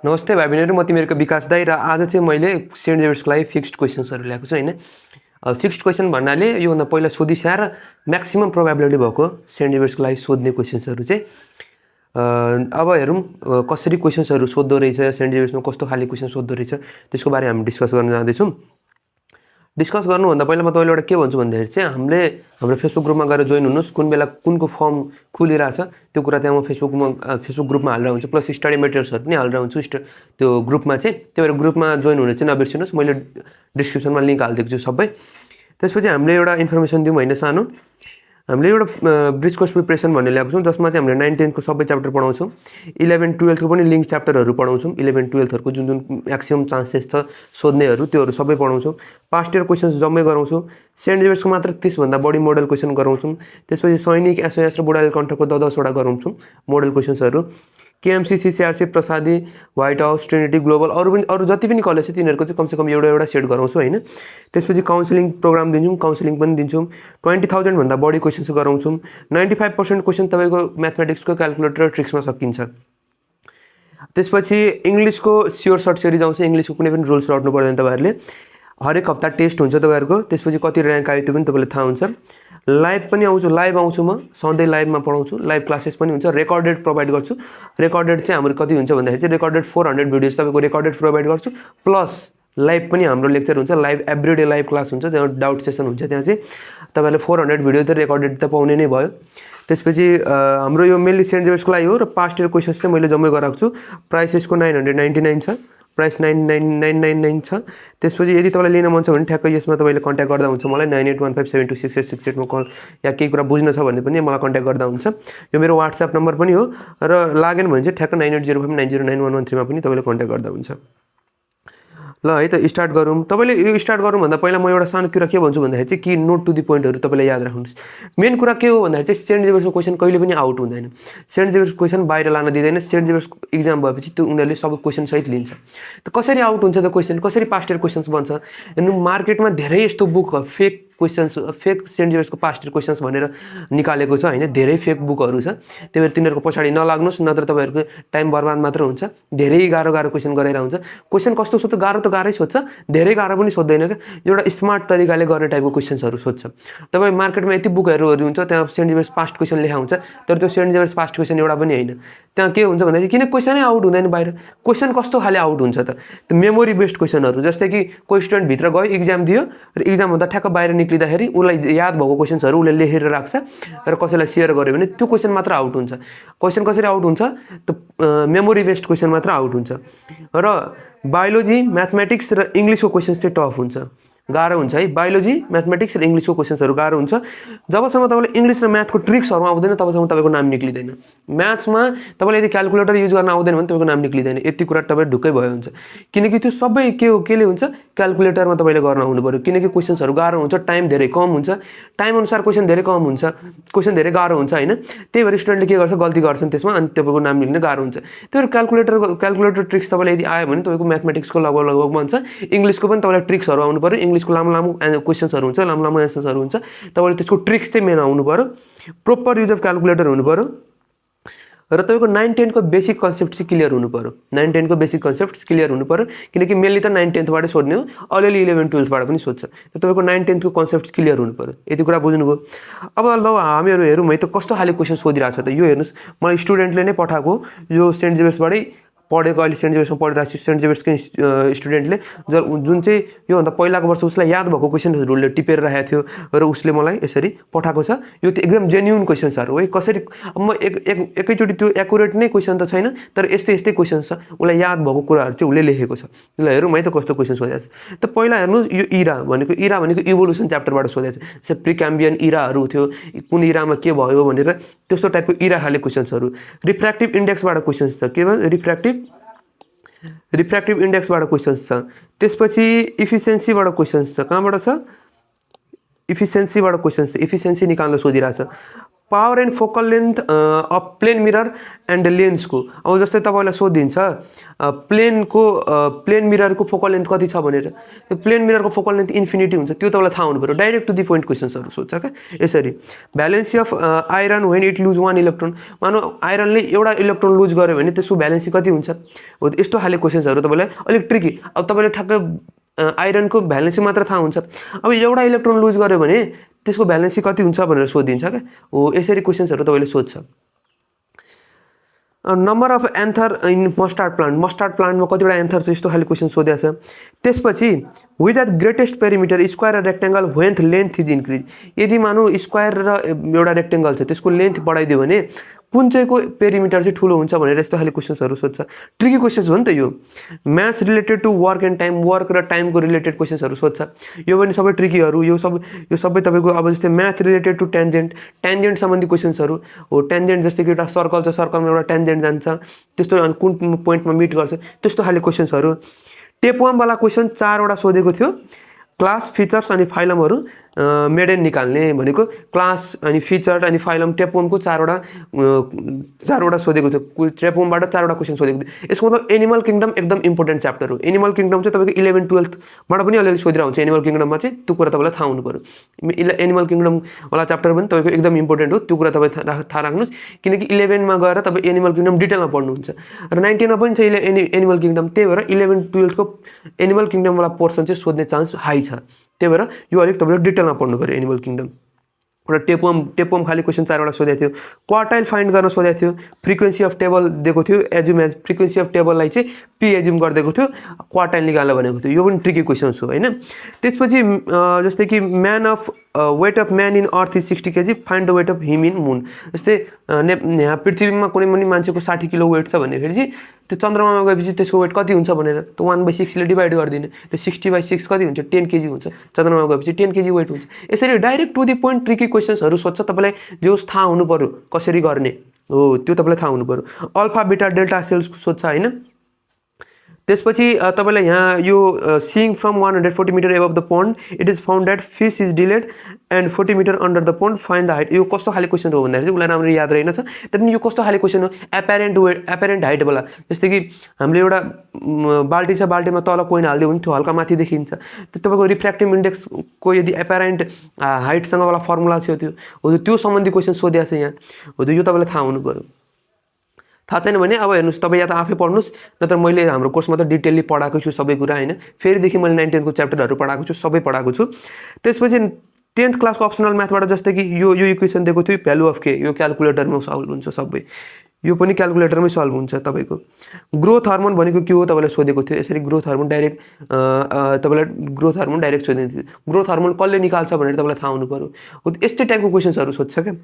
नमस्ते भाइ बहिनीहरु, म तिमीहरुको विकास दाइ र आज चाहिँ मैले सेन्ट जेभियर्सको लागि फिक्स्ड क्वेशन्सहरु ल्याएको छु हैन। फिक्स्ड क्वेशन भन्नाले योभन्दा पहिला सोधिस्या र म्याक्सिमम प्रोबेबिलिटी भएको सेन्ट जेभियर्सको लागि सोध्ने क्वेशन्सहरु चाहिँ अब हेरौँ कसरी क्वेशन्सहरु सोध्दो रहेछ, सेन्ट जेभियर्समा कस्तो खाले क्वेशन सोध्दो रहेछ त्यसको बारे हामी डिस्कस गर्न जाँदैछौँ। डिस्कस गर्नुभन्दा पहिला म तपाईलाई एउटा के भन्छु भन्दाखेरि चाहिँ हामीले हाम्रो फेसबुक ग्रुपमा गएर जोइन हुनुहोस्। कुन बेला कुनको फर्म खुलिरहेछ त्यो कुरा त्यहाँ म फेसबुक ग्रुपमा हालेर हुन्छु, प्लस स्टडी मेटेरियल्सहरु पनि हालेर हुन्छु त्यो ग्रुपमा चाहिँ। त्यही भएर ग्रुपमा जोइन हुन चाहिँ नबिर्सिनुहोस्, मैले डिस्क्रिप्सनमा लिंक हालिदिएको छु सबै। त्यसपछि हामीले एउटा इन्फर्मेसन दिउँ हैन सानो। हामीले एउटा ब्रिज कोर्स प्रिपरेसन भन्ने ल्याएको छौँ जसमा चाहिँ हामीले 9 10 को सबै च्याप्टर पढाउँछौँ। 11 12 को पनि लिंक च्याप्टरहरु पढाउँछौँ। 11 12 हरुको जुन म्याक्सिमम चान्सेस छ सोध्नेहरु त्योहरु सबै पढाउँछौँ। पास्ट इयर क्वेशन्स जम्मै गराउँछौँ। सेन्ट जेभियर्सको मात्र 30 भन्दा बढी मोडल क्वेशन गराउँछौँ। त्यसपछि सैनिक एसओएस र बुढाले कन्ट्राक्टको 10 वटा गराउँछौँ मोडल क्वेशन्सहरु। केएमसी सीसीआरसी प्रसादी व्हाइट हाउस ट्रिनिटी ग्लोबल अरु जति पनि कलेज छ तिनीहरुको चाहिँ कम से कम एउटा सेट गराउँछु हैन। त्यसपछि काउन्सिलिङ प्रोग्राम दिन्छौँ, काउन्सिलिङ पनि दिन्छौँ। 20,000 भन्दा बढी क्वेशन्स गराउँछौँ। 95% क्वेशन तपाईको म्याथमेटिक्सको क्याल्कुलेटर र ट्रिक्समा सकिन्छ। त्यसपछि इंग्लिशको स्योर सर्ट सिरिज आउँछ। इंग्लिशको कुनै पनि रुल्स रट्नु पर्दैन तपाईहरुले। हरेक हप्ता टेस्ट हुन्छ तपाईहरुको। त्यसपछि कति र्याङ्क आयो त्यो पनि तपाईलाई थाहा हुन्छ। लाइभ पनि आउँछु, लाइभ आउँछु म सधैँ लाइभमा पढाउँछु। लाइभ क्लासेस पनि हुन्छ, रेकर्डेड प्रोभाइड गर्छु। रेकर्डेड चाहिँ हाम्रो कति हुन्छ भन्दाखेरि चाहिँ रेकर्डेड 400 भिडियोज तपाईको रेकर्डेड प्रोभाइड गर्छु, प्लस लाइभ पनि हाम्रो लेक्चर हुन्छ। लाइभ एभ्रीडे लाइभ क्लास हुन्छ, त्यहाँ डाउट सेसन हुन्छ। त्यहाँ चाहिँ तपाईले 400 भिडियो त रेकर्डेड त पाउने नै भयो। त्यसपछि हाम्रो यो मेनली सेन्ट जेभियर्सको लागि हो र पास्ट इयर क्वेशन्स चाहिँ मैले जम्मै गराएको छु। प्राइस यसको 999 छ, प्राइस 99999 छ। त्यसपछि यदि तपाईलाई लिन मन छ भने ठ्याक्कै यसमा तपाईले कन्ट्याक्ट गर्दा हुन्छ मलाई 9815726868 मा कल या केही कुरा बुझ्न छ भने पनि मलाई कन्ट्याक्ट गर्दा हुन्छ। यो मेरो WhatsApp नम्बर पनि हो र लागेन भने चाहिँ ठ्याक्क 9805909113 मा पनि तपाईले कन्ट्याक्ट गर्दा हुन्छ। ल है त स्टार्ट गरौँ। तपाईले यो स्टार्ट गरौँ भन्दा पहिला म एउटा सानो कुरा के भन्छु भन्दाखेरि चाहिँ कि नोट टु द पोइन्टहरु तपाईले याद राख्नुस्। मेन कुरा के हो भन्दाखेरि चाहिँ सेन्ट जेभियर्सको क्वेशन कहिले पनि आउट हुँदैन। सेन्ट जेभियर्सको क्वेशन बाहिर लान दिदैन। सेन्ट जेभियर्सको एक्जाम भएपछि त्यो उनीहरुले सब क्वेशन सहित लिन्छ। त कसरी आउट हुन्छ त क्वेशन, कसरी पास्ट इयर क्वेशन्स बन्छ? हेर्नु मार्केटमा धेरै यस्तो book fake questions, fake Saint जेभियर्सको पास्ट इयर क्वेशन्स भनेर निकालेको छ हैन। धेरै फेक बुकहरु छ। त्यही भएर तिनीहरुको पछाडी नलाग्नुस्, नत्र तपाईहरुको टाइम बर्बाद मात्र हुन्छ। धेरै गाह्रो क्वेशन गराइरा हुन्छ। क्वेशन कस्तो सोध्छ, गाह्रो त गाह्रै सोध्छ, धेरै गाह्रो पनि सोध्दैन के। एउटा स्मार्ट तरिकाले गर्ने टाइपको क्वेशन्सहरु सोध्छ। तपाई मार्केटमा यति बुकहरु हुन्छ, त्यहाँ सेन्ट जेभियर्स पास्ट क्वेशन लेखा हुन्छ, तर त्यो सेन्ट जेभियर्स पास्ट क्वेशन एउटा पनि हैन। त्यहाँ के हुन्छ भन्दाखेरि किन क्वेशनै आउट हुँदैन बाहिर? क्वेशन कस्तो खाले आउट हुन्छ त? त्यो मेमोरी बेस्ड क्वेशनहरु, जस्तै कि कोही स्टुडेन्ट भित्र गयो, एक्जाम दियो र एक्जाम भन्दा ठ्याक्क बाहिर निक्लिँदाखेरि उलाई याद भएको क्वेशन्सहरु उले लेखेर राख्छ र कसैलाई शेयर गर्यो भने त्यो क्वेशन मात्र आउट हुन्छ। क्वेशन कसरी आउट हुन्छ? त मेमोरी बेस्ड क्वेशन मात्र आउट हुन्छ। र बायोलोजी, म्याथमेटिक्स र इंग्लिशको क्वेशन्स चाहिँ टफ हुन्छ, गाह्रो हुन्छ है। बायोलोजी, म्याथमेटिक्स र इंग्लिशको क्वेशन्सहरु गाह्रो हुन्छ। जबसम्म तपाईले इंग्लिश र म्याथको ट्रिक्सहरु आउँदैन तबसम्म तपाईको नाम निक्लिदैन। म्याथ्समा तपाईले यदि क्याल्कुलेटर युज गर्न आउँदैन भने तपाईको नाम निक्लिदैन। यति कुरा तपाई ढुक्कै भयो हुन्छ। किनकि त्यो सबै के हो, केले हुन्छ? क्याल्कुलेटरमा तपाईले गर्न आउनु पर्यो। किनकि क्वेशन्सहरु गाह्रो हुन्छ, टाइम धेरै कम हुन्छ। टाइम अनुसार क्वेशन धेरै कम हुन्छ, क्वेशन धेरै गाह्रो हुन्छ हैन। त्यही भएर स्टुडेन्टले के गर्छ, गल्ती गर्छन् त्यसमा, अनि तपाईको नाम निक्लिन गाह्रो हुन्छ। त्यही भएर क्याल्कुलेटर ट्रिक्स तपाईले यदि आयो भने तपाईको म्याथमेटिक्सको लगभग बन्छ। इंग्लिशको पनि तपाईलाई ट्रिक्सहरु आउनु पर्यो। इंग्लिशको लामो क्वेशन्सहरु हुन्छ, लामो एन्सर्सहरु हुन्छ। तपाईले त्यसको ट्रिक्स चाहिँ मेन आउनु पर्यो। प्रोपर युज अफ क्याल्कुलेटर हुनु पर्यो र तपाईको 9 10 को बेसिक कन्सेप्ट चाहिँ क्लियर हुनु पर्यो। 9 10 को बेसिक कन्सेप्ट क्लियर हुनु पर्यो, किनकि मेनली त 9 10 बाटै सोध्ने हो, अलिअलि 11 12 बाट पनि सोध्छ। तपाईको 9 10 को कन्सेप्ट क्लियर हुनु पर्यो। यति कुरा बुझ्नुभयो? अब ल हामीहरु हेरौँ है त कस्तो खाले क्वेशन सोधिरहेछ त। यो हेर्नुस्, मलाई स्टुडेन्टले नै पठाएको यो सेन्ट जेभियर्सबाटै पढेको, अहिले सेन्ट जेभियर्समा पढिरहेको छु। सेन्ट जेभियर्सकै स्टुडेन्टले जुन चाहिँ योभन्दा पहिलाको वर्ष उसलाई याद भएको क्वेशनहरुले टिपेर राखेको थियो र उसले मलाई यसरी पठाएको छ। यो त एकदम जेन्युइन क्वेशन्सहरु हो। कसरी म एकैचोटी त्यो एक्युरेट नै क्वेशन त छैन, तर यस्तै क्वेशन छ। उसलाई याद भएको कुराहरु चाहिँ उसले लेखेको छ। ल हेरौँ है त कस्तो क्वेशन सोधेको छ। त पहिला हेर्नुस्, यो इरा भनेको इभोल्युसन च्याप्टरबाट सोधेको छ। जस्तै प्रिक्याम्बियन इराहरु थियो, कुन इरामा के भयो भनेर त्यस्तो टाइपको इरा खाले क्वेशन्सहरु। रिफ्र्याक्टिभ इन्डेक्सबाट क्वेशन्स छ। के भन्छ? रिफ्र्याक्टिभ इन्डेक्सबाट क्वेशन्स छ। त्यसपछि इफिसिएन्सीबाट क्वेशन्स छ। कहाँबाट छ? इफिसिएन्सीबाट क्वेशन्स छ। इफिसिएन्सी निकाल्न सोधिरहेछ। Power and focal length of plane mirror and लेन्सको अब जस्तै तपाईँलाई सोधिन्छ प्लेन मिररको फोकल लेन्थ कति छ भनेर त्यो प्लेन मिररको फोकल लेन्थ इन्फिनिटी हुन्छ त्यो तपाईँलाई थाहा हुनु पऱ्यो डाइरेक्ट टु द पोइन्ट क्वेसन्सहरू सोध्छ क्या यसरी valency of iron when it lose 1 electron मानौ आइरनले एउटा इलेक्ट्रोन लुज गर्यो भने त्यसको भ्यालेन्सी कति हुन्छ हो यस्तो खाले क्वेसन्सहरू तपाईँलाई अलिक ट्रिकी अब तपाईँले ठ्याक्कै आइरनको भ्यालेन्सी मात्र थाहा हुन्छ अब एउटा इलेक्ट्रोन लुज गर्यो भने त्यसको भ्यालेन्सी कति हुन्छ भनेर सोधिन्छ क्या हो यसरी क्वेसन्सहरू तपाईँले सोध्छ number of anther in mustard प्लान्टमा कतिवटा एन्थर छ यस्तो खाले क्वेसन सोधेको छ त्यसपछि which at greatest perimeter square र rectangle when length is increase यदि मानौ स्क्वायर र एउटा रेक्टेङ्गल छ त्यसको लेन्थ बढाइदियो भने कुन चाहिँको पेरिमिटर चाहिँ ठुलो हुन्छ भनेर यस्तो खाले क्वेसन्सहरू सोध्छ ट्रिकी क्वेसन्स हो नि त यो maths related to work and time work र टाइमको रिलेटेड क्वेसन्सहरू सोध्छ यो पनि सबै ट्रिकीहरू यो सबै तपाईँको अब जस्तै म्याथ रिलेटेड टु ट्यान्जेन्ट सम्बन्धी क्वेसन्सहरू हो ट्यान्जेन्ट जस्तै कि एउटा सर्कल छ सर्कलमा एउटा ट्यान्जेन्ट जान्छ त्यस्तो अनि कुन पोइन्टमा मिट गर्छ त्यस्तो खाले क्वेसन्सहरू टेपवामवाला क्वेसन 4वटा सोधेको थियो क्लास फिचर्स अनि फाइलमहरू मेडेन निकाल्ने भनेको क्लास अनि फिचर अनि फाइलम टेपवमको 4वटा सोधेको थियो टेपवमबाट 4वटा क्वेसन सोधेको थियो यसको मतलब एनिमल किङडम एकदम इम्पोर्टेन्ट च्याप्टर हो एनिमल किङडम चाहिँ तपाईँको 11 12बाट पनि अलिअलि सोधिरहेको हुन्छ एनिमल किङडममा चाहिँ त्यो कुरा तपाईँलाई थाहा हुनु पऱ्यो एनिमल किङडमवाला च्याप्टर पनि तपाईँको एकदम इम्पोर्टेन्ट हो त्यो कुरा तपाईँ थाहा राख्नुहोस् किनकि 11मा गएर तपाईँ एनिमल किङडम डिटेलमा पढ्नुहुन्छ र 19मा पनि छ एनिमल किङडम त्यही भएर 11 12को एनिमल किङडमवाला पोर्सन चाहिँ सोध्ने चान्स हाई छ त्यही भएर यो अलिक तपाईँले डिटेलमा पढ्नु पऱ्यो एनिमल किङडम एउटा टेपवम खाली क्वेसन 4वटा सोधेको थियो क्वार्टाइल फाइन्ड गर्न सोधेको थियो फ्रिक्वेन्सी अफ टेबल दिएको थियो एजुम एज फ्रिक्वेन्सी अफ टेबललाई चाहिँ पी एजुम गरिदिएको थियो क्वार्टाइल निकाल्न भनेको थियो यो पनि ट्रिकी क्वेसन्स हो होइन त्यसपछि जस्तै कि weight of man in earth is 60 kg find the weight of him in moon जस्तै यहाँ पृथ्वीमा कुनै पनि मान्छेको 60 किलो वेट छ भनेखेरि चाहिँ त्यो चन्द्रमामा गएपछि त्यसको वेट कति हुन्छ भनेर त्यो 1/6 ले डिभाइड गरिदिने त्यो 60/6 कति हुन्छ 10 kg हुन्छ चन्द्रमामा गएपछि 10 kg वेट हुन्छ यसरी direct to the point tricky क्वेसन्सहरू सोध्छ तपाईँलाई जो थाहा हुनु पर्यो कसरी गर्ने हो त्यो तपाईँलाई थाहा हुनु पर्यो अल्फा बिटा डेल्टा सेल्सको सोध्छ होइन त्यसपछि तपाईलाई यहाँ यो seeing from 140 metre above the pond it is found that fish is delayed and 40 metre under the pond find the height यो कस्तो खाले क्वेसन हो भन्दाखेरि चाहिँ उसलाई राम्ररी याद रहेनछ तर पनि यो कस्तो खाले क्वेसन हो एपेरेन्ट हाइटवाला जस्तै कि हामीले एउटा बाल्टी छ बाल्टीमा तल कोइन हाल्दियो भने त्यो हल्का माथि देखिन्छ त्यो तपाईँको रिफ्र्याक्टिभ इन्डेक्सको यदि एपेरेन्ट हाइटसँग वाला फर्मुला थियो त्यो सम्बन्धी क्वेसन सोधेको छ यहाँ हो यो तपाईँलाई थाहा हुनु पर्यो थाहा छैन भने अब हेर्नुस् तपाईँ या त आफै पढ्नुस् नत्र मैले हाम्रो कोर्समा त डिटेलली पढाएको छु सबै कुरा हैन फेरिदेखि मैले 9th 10th को च्याप्टरहरू पढाएको छु सबै पढाएको छु त्यसपछि 10th क्लासको अप्सनल म्याथबाट जस्तै कि यो इक्वेसन दिएको थियो भ्यालु अफ के यो क्याल्कुलेटरमा सल्भ हुन्छ सबै यो पनि क्याल्कुलेटरमै सल्भ हुन्छ तपाईको ग्रोथ हार्मोन भनेको के हो तपाईलाई सोधेको थियो यसरी ग्रोथ हार्मोन डाइरेक्ट तपाईलाई ग्रोथ हार्मोन डाइरेक्ट सोधिन्थ्यो ग्रोथ हार्मोन कसले निकाल्छ भनेर तपाईलाई थाहा हुनु पर्यो हो यस्तै टाइपको क्वेशन्सहरु सोध्छ के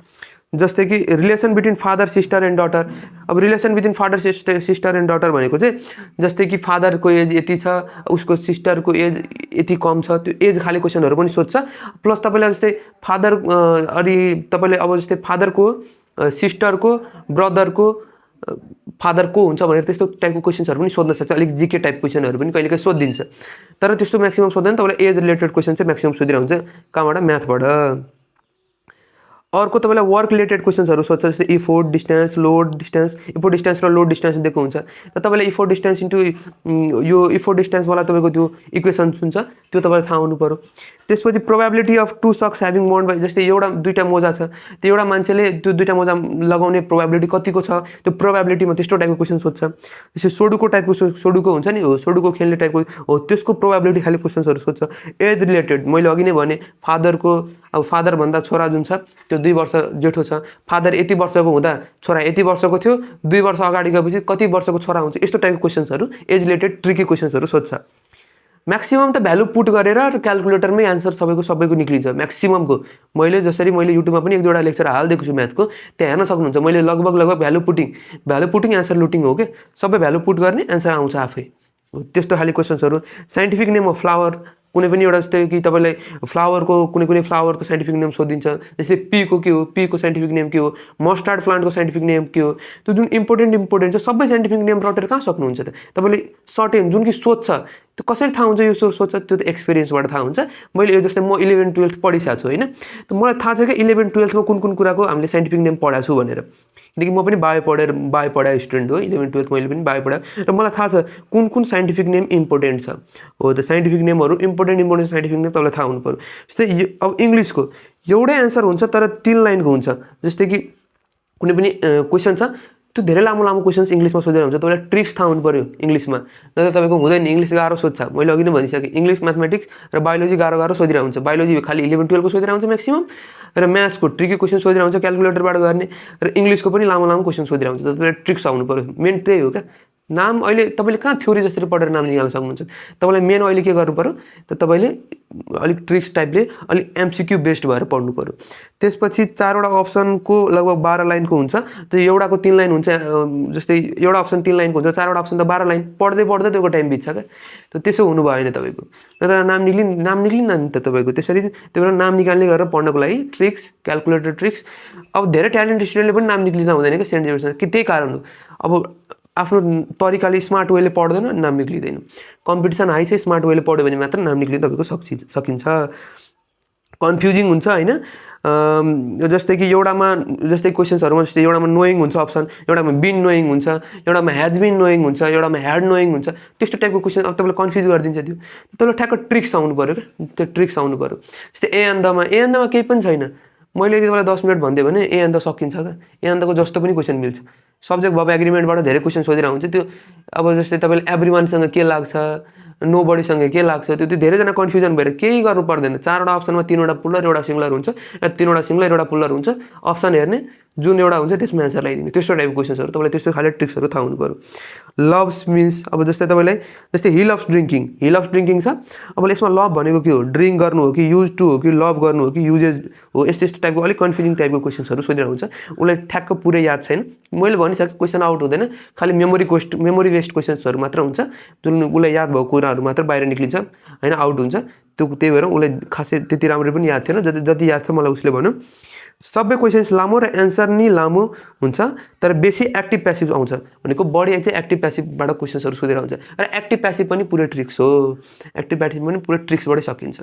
जस्तै कि relation between father sister and daughter अब relation between father sister and daughter भनेको चाहिँ जस्तै कि फादरको एज यति छ उसको सिस्टरको एज यति कम छ त्यो एज खाली क्वेशनहरु पनि सोध्छ प्लस तपाईलाई जस्तै फादर अनि तपाईले अब जस्तै फादरको सिस्टरको ब्रदरको फादरको हुन्छ भनेर त्यस्तो टाइपको क्वेशन्सहरु पनि सोध्न सक्छ अलिक जीके टाइप क्वेशनहरु पनि कहिलेकाहीँ सोधिन्छ तर त्यस्तो म्याक्सिमम सोध्दैन तपाईलाई एज रिलेटेड क्वेशन चाहिँ म्याक्सिमम सोधिरहन्छ कहाँबाट म्याथबाट अर्को तपाईलाई वर्क रिलेटेड क्वेशन्सहरु सोध्छ जस्तै effort distance load distance effort distance र लोड डिस्टेन्स दिएको हुन्छ त तपाईले इफोर्ट डिस्टेन्स इन्टु यो इफोर्ट डिस्टेन्स वाला तपाईको त्यो इक्वेसन हुन्छ त्यो तपाईलाई थाहा हुनु पर्यो त्यसपछि probability of two socks having bond by जस्तै एउटा दुईटा मोजा छ त्यो एउटा मान्छेले त्यो दुईटा मोजा लगाउने प्रोबेबिलिटी कतिको छ त्यो प्रोबेबिलिटीमा त्यस्तो टाइपको क्वेशन सोध्छ जस्तै सोडुको टाइपको सोडुको हुन्छ नि हो सोडुको खेल्ने टाइपको हो त्यसको प्रोबेबिलिटी खाली क्वेशन्सहरु सोध्छ एज रिलेटेड मैले अघि नै भने फादरको अब फादर भन्दा छोरा जुन छ त्यो 2 वर्ष जेठो छ फादर यति वर्षको हुँदा छोरा यति वर्षको थियो 2 वर्ष अगाडि गएपछि कति वर्षको छोरा हुन्छ यस्तो टाइपको क्वेशन्सहरु एज रिलेटेड ट्रिकी क्वेशन्सहरु सोध्छ म्याक्सिमम त भ्यालु पुट गरेर र क्याल्कुलेटरमै आन्सर सबैको निक्लिन्छ म्याक्सिममको मैले जसरी मैले युट्युबमा पनि एक दुईवटा लेक्चर हाल्दिएको छु म्याथको त्यहाँ हेर्न सक्नुहुन्छ मैले लगभग भ्यालु पुटिङ आन्सर लुटिङ हो के सबै भ्यालु पुट गर्ने आन्सर आउँछ आफै त्यस्तो खाली क्वेशन्सहरु साइन्टिफिक नेम अफ फ्लावर कुनै पनि एउटा जस्तै कि तपाईलाई फ्लावरको कुनै फ्लावरको साइन्टिफिक नेम सोधिन्छ जस्तै पी को के हो पी को साइन्टिफिक नेम के हो मस्टर्ड प्लान्टको साइन्टिफिक नेम के हो त्यो जुन इम्पोर्टेन्ट छ सबै साइन्टिफिक नेम रटेर कहाँ सक्नुहुन्छ त तपाईले सर्टेन जुन कि सोध्छ त्यो कसरी थाहा हुन्छ यो सोच त्यो त एक्सपिरियन्सबाट थाहा हुन्छ। मैले यो जस्तै म 11-12 पढिसकेको छु होइन, त मलाई थाहा छ कि 11-12मा कुन कुराको हामीले साइन्टिफिक नेम पढाएको छु भनेर, किनकि म पनि बायो पढाएको स्टुडेन्ट हो। 11-12 मैले पनि बायो पढाएको र मलाई थाहा छ कुन साइन्टिफिक नेम इम्पोर्टेन्ट छ। हो त साइन्टिफिक नेमहरू इम्पोर्टेन्ट साइन्टिफिक नेम तपाईँलाई थाहा हुनु पऱ्यो। जस्तै अब इङ्ग्लिसको एउटै एन्सर हुन्छ तर 3 लाइनको हुन्छ। जस्तै कि कुनै पनि क्वेसन छ त्यो धेरै लामो क्वेसन्स इङ्ग्लिसमा सोधेर हुन्छ, तपाईँलाई ट्रिक्स थाहा हुनु पऱ्यो इङ्ग्लिसमा, नत्र तपाईँको हुँदैन। इङ्ग्लिस गाह्रो सोध्छ, मैले अघि नै भनिसकेँ। इङ्ग्लिस म्याथमेटिक्स र बायोलोजी गाह्रो सोधिरहेको हुन्छ। बायोलोजी खालि 11-12को सोधिरहेको हुन्छ म्याक्सिमम्, र म्याथ्सको ट्रिकी क्वेसन सोधिरहेको हुन्छ क्यालकुलेटरबाट गर्ने, र इङ्ग्लिसको पनि लामो क्वेसन सोधिरहेको हुन्छ। तपाईँलाई ट्रिक्स आउनु पऱ्यो, मेन त्यही हो क्या। नाम अहिले तपाईँले कहाँ थ्योरी जसरी पढेर नाम निकाल्न सक्नुहुन्छ, तपाईँलाई मेन अहिले के गर्नु पऱ्यो त तपाईँले अलिक ट्रिक्स टाइपले अलिक एमसिक्यू बेस्ड भएर पढ्नु पऱ्यो। त्यसपछि 4वटा अप्सनको लगभग 12 लाइनको हुन्छ। त्यो एउटाको 3 लाइन हुन्छ, जस्तै एउटा अप्सन 3 लाइनको हुन्छ, 4वटा अप्सन त 12 लाइन, पढ्दै त्यसको टाइम बित्छ क्या। त त्यसो हुनु भएन तपाईँको, नत्र नाम निक्लिन्न नि त तपाईँको। त्यसरी त्यही भएर नाम निकाल्ने गरेर पढ्नको लागि ट्रिक्स, क्यालकुलेटर ट्रिक्स। अब धेरै ट्यालेन्टेड स्टुडेन्टले पनि नाम निक्लिन हुँदैन क्या सेन्ट जेभियर्समा, कि त्यही कारण हो। अब आफ्नो तरिकाले स्मार्ट वेले पढ्दैन नाम निक्लिँदैन। कम्पिटिसन हाई छ, स्मार्ट वेले पढ्यो भने मात्र नाम निक्लिन तपाईँको सकिन्छ। कन्फ्युजिङ हुन्छ होइन, जस्तै कि एउटामा जस्तै क्वेसन्सहरूमा जस्तै एउटामा नोइङ हुन्छ अप्सन, एउटामा बिन नोइङ हुन्छ, एउटामा ह्याज बिन नोइङ हुन्छ, एउटामा ह्याड नोइङ हुन्छ। त्यस्तो टाइपको क्वेसन अब तपाईँलाई कन्फ्युज गरिदिन्छ। त्यो तपाईँलाई ठ्याक्क ट्रिक्स आउनु पऱ्यो क्या, त्यो ट्रिक्स आउनु पऱ्यो। जस्तै ए एन्दमा केही पनि छैन, मैले यदि तपाईँलाई 10 मिनट भनिदिएँ भने ए एन्द सकिन्छ क्या। ए एन्दको जस्तो पनि क्वेसन मिल्छ। सब्जेक्ट भब एग्रिमेन्टबाट धेरै क्वेसन सोधिरहेको हुन्छ। त्यो अब जस्तै तपाईँले एभ्रिवानसँग के लाग्छ, नो बडीसँग के लाग्छ, त्यो धेरैजना कन्फ्युजन भएर केही गर्नु पर्दैन। 4वटा अप्सनमा 3वटा पुलर, एउटा सिङ्गुलर हुन्छ, र 3वटा सिङ्गुलर, एउटा पुलर हुन्छ। अप्सन हेर्ने, जुन एउटा हुन्छ त्यसमा एन्सर लगाइदिने, त्यस्तो टाइपको क्वेसन्सहरू तपाईँलाई त्यस्तो खाले ट्रिक्सहरू थाहा हुनु पऱ्यो। लभ्स मिन्स अब जस्तै तपाईँलाई जस्तै हि लभ्स ड्रिङ्किङ छ। अब यसमा लभ भनेको के हो, ड्रिङ्क गर्नु हो कि युज टु हो कि लभ गर्नु हो कि युजेज हो, यस्तो टाइपको अलिक कन्फ्युजिङ टाइपको क्वेसन्सहरू सोधिरहेको हुन्छ। उसलाई ठ्याक्क पुरै याद छैन। मैले भनिसकेँ क्वेसन आउट हुँदैन, खालि मेमोरी बेस्ड क्वेसन्सहरू मात्र हुन्छ, जुन उसलाई याद भएको कुराहरू मात्र बाहिर निक्लिन्छ होइन, आउट हुन्छ। त्यही भएर उसलाई खासै त्यति राम्ररी पनि याद थिएन। जति याद छ मलाई उसले भन्यो। सबै क्वेसन्स लामो र एन्सर नि लामो हुन्छ, तर बेसी एक्टिभ प्यासिभ आउँछ। भनेको बढी चाहिँ एक्टिभ प्यासिभबाट क्वेसन्सहरू सोधेर हुन्छ, र एक्टिभ प्यासिभ पनि पुरै ट्रिक्स हो। एक्टिभ प्यासिभ पनि पुरै ट्रिक्सबाटै सकिन्छ।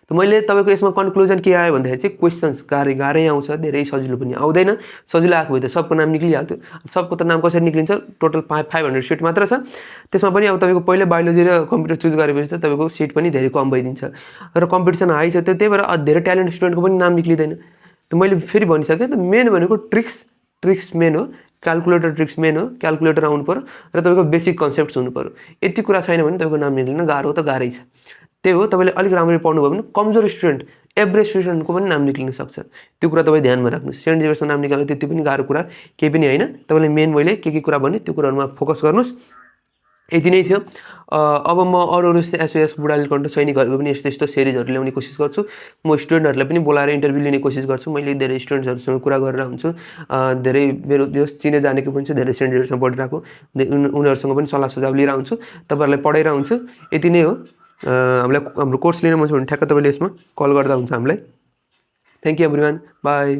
त मैले तपाईँको यसमा कन्क्लुजन के आयो भन्दाखेरि चाहिँ क्वेसन्स गाह्रै आउँछ, धेरै सजिलो पनि आउँदैन। सजिलो आएको भए त सबको नाम निक्लिहाल्थ्यो। सबको त नाम कसरी निक्लिन्छ, टोटल 500 सिट मात्र छ। त्यसमा पनि अब तपाईँको पहिल्यै बायोलोजी र कम्प्युटर चुज गरेपछि त तपाईँको सिट पनि धेरै कम भइदिन्छ, र कम्पिटिसन हाई छ। त्यही भएर धेरै ट्यालेन्ट स्टुडेन्टको पनि नाम निक्लिँदैन। त मैले फेरि भनिसकेँ, त मेन भनेको ट्रिक्स मेन हो, क्यालकुलेटर ट्रिक्स मेन हो। क्यालकुलेटर आउनु पऱ्यो र तपाईँको बेसिक कन्सेप्ट्स हुनु पऱ्यो। यति कुरा छैन भने तपाईँको नाम निक्लिन गाह्रो त गाह्रै छ। त्यही हो, तपाईँले अलिक राम्ररी पढ्नुभयो भने कमजोर स्टुडेन्ट, एभरेज स्टुडेन्टको पनि नाम निक्लिन सक्छ। त्यो कुरा तपाईँ ध्यानमा राख्नुहोस्। सेन्ट जेभियर्समा नाम निकाल्नु त्यति पनि गाह्रो कुरा केही पनि होइन। तपाईँले मेन मैले के कुरा भने त्यो कुराहरूमा फोकस गर्नुहोस्। यति नै थियो। अब म अरू एसओएस बुढाली कण्ठ सैनिकहरूको पनि यस्तो सिरिजहरू ल्याउने कोसिस गर्छु। म स्टुडेन्टहरूलाई पनि बोलाएर इन्टरभ्यू लिने कोसिस गर्छु। मैले धेरै स्टुडेन्ट्सहरूसँग कुरा गरेर हुन्छु, धेरै मेरो चिने जानेको पनि छ, धेरै सेन्ट जेभियर्समा पढिरहेको, उनीहरूसँग पनि सल्लाह सुझाव लिएर हुन्छु, तपाईँहरूलाई पढाइरह हुन्छु। यति नै हो। हाम्रो कोर्स लिन मन छ भने ठ्याक्क तपाईँले यसमा कल गर्दा हुन्छ हामीलाई। Thank you everyone, by.